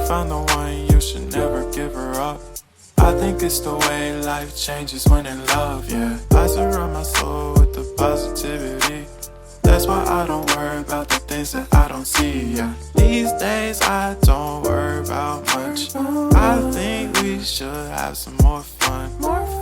found the one, you should never give her up. I think it's the way life changes when in love, yeah. I surround my soul with the positivity. That's why I don't worry about the things that I don't see, yeah. These days I don't worry about much. I think we should have some more fun.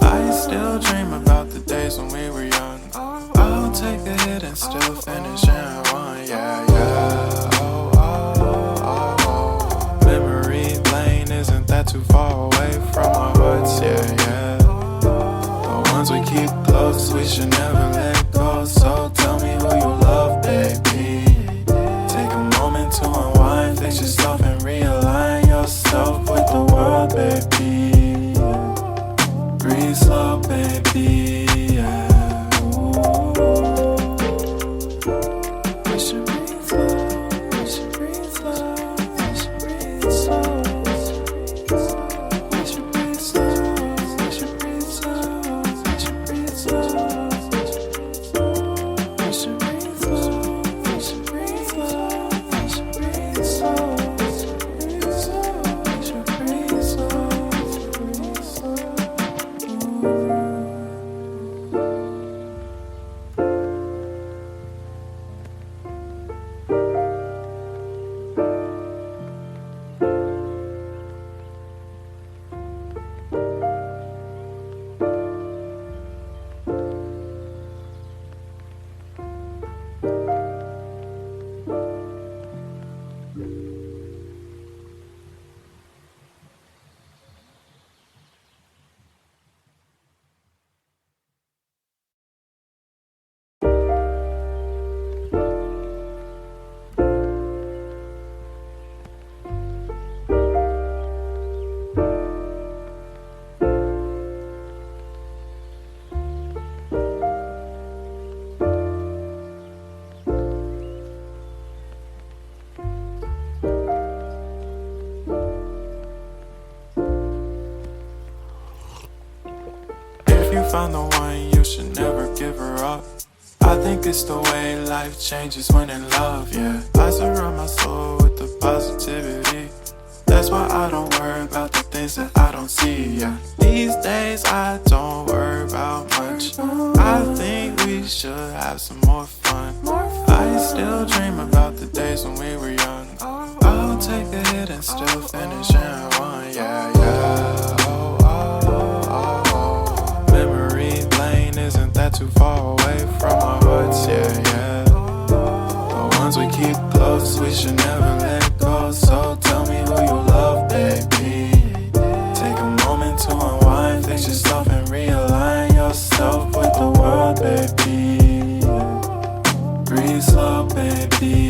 I still dream about the days when we were young. I'll take a hit and still finish in one, yeah, yeah. Oh, oh, oh, oh. Memory lane, isn't that too far away from our hearts, yeah, yeah. The ones we keep close, we should never let go. So tell me who you love, baby. Take a moment to unwind, fix yourself and realign yourself with the world, baby. Breathe slow, baby, yeah. We should breathe slow, we should breathe slow, we should breathe slow. We should breathe slow, we should breathe slow, we should breathe slow. We should breathe slow, we should breathe slow, we should breathe slow. We should breathe slow, breathe slow. If you found the one, you should never give her up. I think it's the way life changes when in love, yeah. I surround my soul with the positivity. That's why I don't worry about the things that I don't see, yeah. These days I don't worry about much. I think we should have some more fun. I still dream about the days when we were young. I'll take a hit and still finish in one, yeah, yeah. Oh, oh, oh, oh. Memory lane, isn't that too far away from our hearts, yeah, yeah. The ones we keep close, we should never let go. So tell me who you love, baby. Take a moment to unwind, fix yourself and realign yourself with the world, baby. Breathe slow, baby.